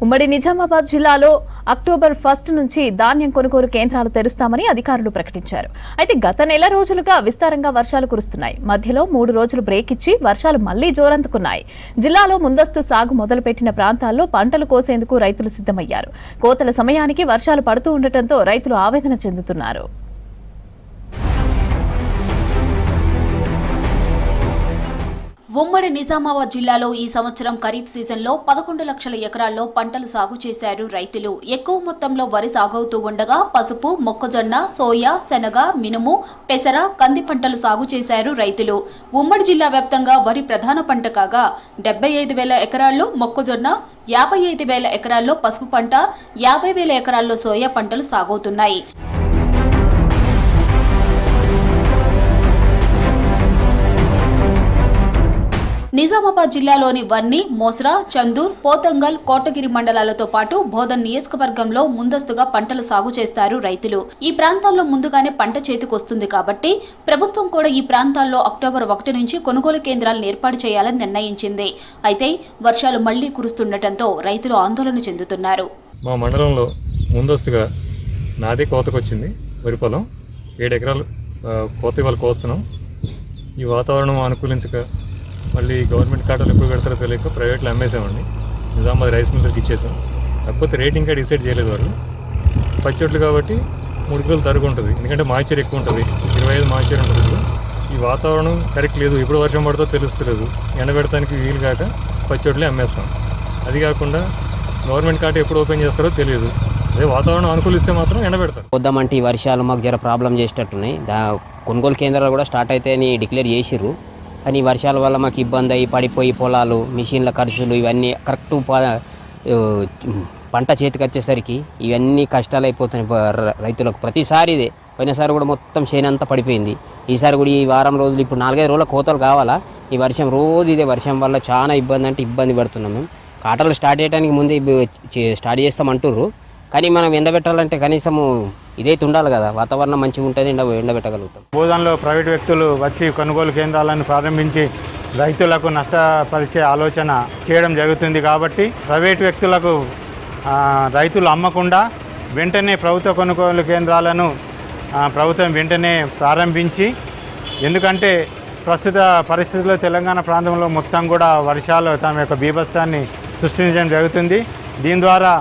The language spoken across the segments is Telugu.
ఉమ్మడి నిజామాబాద్ జిల్లాలో అక్టోబర్ 1 నుంచి ధాన్యం కొనుగోలు కేంద్రాలు తెరుస్తామని అధికారులు ప్రకటించారు. అయితే గత నెల రోజులుగా విస్తారంగా వర్షాలు కురుస్తున్నాయి. మధ్యలో 3 రోజులు బ్రేక్ ఇచ్చి వర్షాలు మళ్లీ జోరందుకున్నాయి. జిల్లాలో ముందస్తు సాగు మొదలుపెట్టిన ప్రాంతాల్లో పంటలు కోసేందుకు రైతులు సిద్ధమయ్యారు. కోతల సమయానికి వర్షాలు పడుతూ ఉండటంతో రైతులు ఆవేదన చెందుతున్నారు. ఉమ్మడి నిజామాబాద్ జిల్లాలో ఈ సంవత్సరం ఖరీఫ్ సీజన్లో 11 లక్షల ఎకరాల్లో పంటలు సాగు చేశారు రైతులు. ఎక్కువ మొత్తంలో వరి సాగవుతూ ఉండగా పసుపు, మొక్కజొన్న, సోయా, శనగ, మినుము, పెసర, కంది పంటలు సాగు చేశారు రైతులు. ఉమ్మడి జిల్లా వ్యాప్తంగా వరి ప్రధాన పంట కాగా 75,000 ఎకరాల్లో మొక్కజొన్న, 55,000 ఎకరాల్లో పసుపు పంట, 50,000 ఎకరాల్లో సోయా పంటలు సాగవుతున్నాయి. నిజామాబాద్ జిల్లాలోని వర్ని, మోస్రా, చందూర్, పోతంగల్, కోటగిరి మండలాలతో పాటు బోధన్ నియోజకవర్గంలో ముందస్తుగా పంటలు సాగు చేస్తారు రైతులు. ఈ ప్రాంతాల్లో ముందుగానే పంట చేతికొస్తుంది కాబట్టి ప్రభుత్వం కూడా ఈ ప్రాంతాల్లో అక్టోబర్ 1 నుంచి కొనుగోలు కేంద్రాలను ఏర్పాటు చేయాలని నిర్ణయించింది. అయితే వర్షాలు మళ్లీ కురుస్తుండటంతో రైతులు ఆందోళన చెందుతున్నారు. మా మండలంలో ముందస్తుగా నాదే కోతకొచ్చింది. వరి పొలం 7 ఎకరాలు కోత ఇవాళ కోస్తున్నాం. ఈ వాతావరణం అనుకూలించక మళ్ళీ గవర్నమెంట్ కాటలు ఎప్పుడు పెడతారో తెలియక ప్రైవేట్లో అమ్మేసామండి. నిజామాబాద్ రైస్ మిల్కి ఇచ్చేసాం. కాకపోతే రేట్ ఇంకా డిసైడ్ చేయలేదు వాళ్ళు. పచ్చొట్లు కాబట్టి 3 కిలోలు తరుగు ఉంటుంది. ఎందుకంటే మాయిచర్ ఎక్కువ ఉంటుంది, 25 మాయిచర్ ఉంటుంది. ఈ వాతావరణం కరెక్ట్ లేదు. ఎప్పుడు వర్షం పడుతుందో తెలుస్తలేదు. ఎండబెడటానికి వీలు కాక పచ్చొట్లే అమ్మేస్తాం. అది కాకుండా గవర్నమెంట్ కాట ఎప్పుడు ఓపెన్ చేస్తారో తెలియదు. అదే వాతావరణం అనుకూలిస్తే మాత్రం ఎండబెడతారు. వద్దామంటే ఈ వర్షాలు మాకు జర ప్రాబ్లం చేసేటట్టున్నాయి. కొనుగోలు కేంద్రాలు కూడా స్టార్ట్ అయితే అని డిక్లేర్ చేసిర్రు. కానీ వర్షాల వల్ల మాకు ఇబ్బంది అయ్యి పడిపోయి పొలాలు, మిషన్ల ఖర్చులు ఇవన్నీ కరెక్ట్ పంట చేతికి వచ్చేసరికి ఇవన్నీ కష్టాలు అయిపోతున్నాయి రైతులకు. ప్రతిసారి ఇదే. పోయినసారి కూడా మొత్తం చేనంతా పడిపోయింది. ఈసారి కూడా ఈ వారం రోజులు ఇప్పుడు 4-5 రోజుల కోతలు కావాలా. ఈ వర్షం రోజు ఇదే వర్షం వల్ల చాలా ఇబ్బంది పడుతున్నాం. మేము కాటలు స్టార్ట్ చేయడానికి ముందే స్టార్ట్ చేస్తామంటుర్రు. కానీ మనం ఎండబెట్టాలంటే కనీసము ఇదైతే ఉండాలి కదా. వాతావరణం మంచిగా ఉంటుంది, ఎండబెట్టగలుగుతాం. బోధనలో ప్రైవేట్ వ్యక్తులు వచ్చి కొనుగోలు కేంద్రాలను ప్రారంభించి రైతులకు నష్టపరిచే ఆలోచన చేయడం జరుగుతుంది. కాబట్టి ప్రైవేట్ వ్యక్తులకు రైతులు అమ్మకుండా వెంటనే ప్రభుత్వ కొనుగోలు కేంద్రాలను ప్రభుత్వం వెంటనే ప్రారంభించి, ఎందుకంటే ప్రస్తుత పరిస్థితుల్లో తెలంగాణ ప్రాంతంలో మొత్తం కూడా వర్షాలు తమ యొక్క బీభత్సాన్ని సృష్టించడం జరుగుతుంది. దీని ద్వారా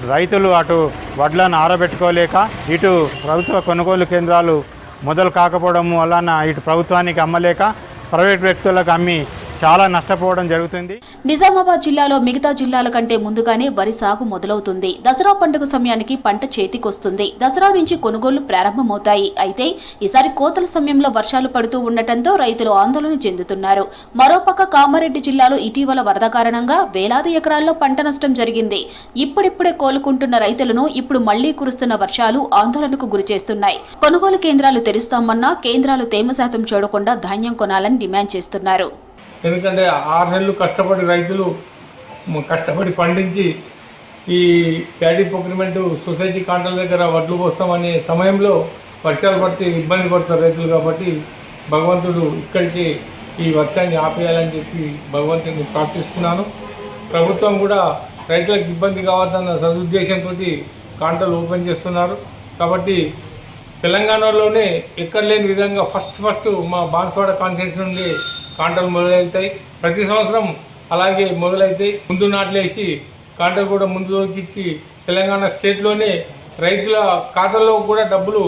రైతులు అటు వడ్లను ఆరబెట్టుకోలేక ఇటు ప్రభుత్వ కొనుగోలు కేంద్రాలు మొదలు కాకపోవడం వలన ఇటు ప్రభుత్వానికి అమ్మలేక ప్రైవేట్ వ్యక్తులకు అమ్మి చాలా నష్టపోవడం జరుగుతుంది. నిజామాబాద్ జిల్లాలో మిగతా జిల్లాల కంటే ముందుగానే వరి సాగు మొదలవుతుంది. దసరా పండుగ సమయానికి పంట చేతికొస్తుంది. దసరా నుంచి కొనుగోళ్లు ప్రారంభమవుతాయి. అయితే ఈసారి కోతల సమయంలో వర్షాలు పడుతూ ఉండటంతో రైతులు ఆందోళన చెందుతున్నారు. మరోపక్క కామారెడ్డి జిల్లాలో ఇటీవల వరద కారణంగా వేలాది ఎకరాల్లో పంట నష్టం జరిగింది. ఇప్పుడిప్పుడే కోలుకుంటున్న రైతులను ఇప్పుడు మళ్లీ కురుస్తున్న వర్షాలు ఆందోళనకు గురిచేస్తున్నాయి. కొనుగోలు కేంద్రాలు తెరుస్తామన్నా కేంద్రాలు తేమ శాతం చూడకుండా ధాన్యం కొనాలని డిమాండ్ చేస్తున్నారు. ఎందుకంటే 6 నెలలు కష్టపడి రైతులు కష్టపడి పండించి ఈ ప్యాడీ ప్రొక్యూర్మెంట్ సొసైటీ కాంట్రాల దగ్గర వడ్లు పోస్తామనే సమయంలో వర్షాలు పడితే ఇబ్బంది పడతారు రైతులు. కాబట్టి భగవంతుడు ఇక్కడికి ఈ వర్షాన్ని ఆపేయాలని చెప్పి భగవంతుని ప్రార్థిస్తున్నాను. ప్రభుత్వం కూడా రైతులకు ఇబ్బంది కావద్దన్న సదుద్దేశంతో కాంట్రాలు ఓపెన్ చేస్తున్నారు. కాబట్టి తెలంగాణలోనే ఎక్కడ లేని విధంగా ఫస్ట్ మా బాన్స్వాడ కాన్స్టిట్యూన్సీ నుండి కాంటలు మొదలవుతాయి. ప్రతి సంవత్సరం అలాగే మొదలవుతాయి. ముందు నాట్లేసి కాంటలు కూడా ముందు దొరికించి తెలంగాణ స్టేట్లోనే రైతుల ఖాతాలో కూడా డబ్బులు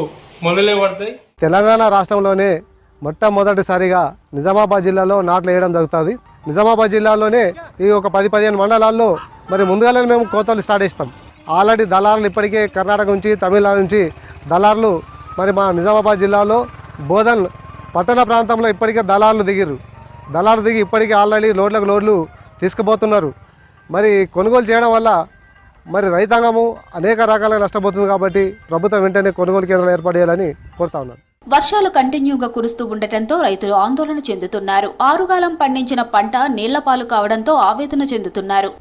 మొదలై పడతాయి. తెలంగాణ రాష్ట్రంలోనే మొట్టమొదటిసారిగా నిజామాబాద్ జిల్లాలో నాట్లు వేయడం జరుగుతుంది. నిజామాబాద్ జిల్లాలోనే ఈ ఒక 10-15 మండలాల్లో మరి ముందుగానే మేము కోతలు స్టార్ట్ చేస్తాం. ఆల్రెడీ దళారులు ఇప్పటికే కర్ణాటక నుంచి, తమిళనాడు నుంచి దళారులు మరి మా నిజామాబాద్ జిల్లాలో బోధన్ పట్టణ ప్రాంతంలో ఇప్పటికే దళారులు దిగి ఇప్పటికే ఆల్రెడీ లోడ్లు తీసుకుపోతున్నారు. మరి కొనుగోలు చేయడం వల్ల మరి రైతాంగము అనేక రకాలుగా నష్టపోతుంది. కాబట్టి ప్రభుత్వం వెంటనే కొనుగోలు కేంద్రాలు ఏర్పాటు చేయాలని కోరుతా ఉన్నారు. వర్షాలు కంటిన్యూగా కురుస్తూ ఉండటంతో రైతులు ఆందోళన చెందుతున్నారు. ఆరుగాలం పండించిన పంట నీళ్లపాలు కావడంతో ఆవేదన చెందుతున్నారు.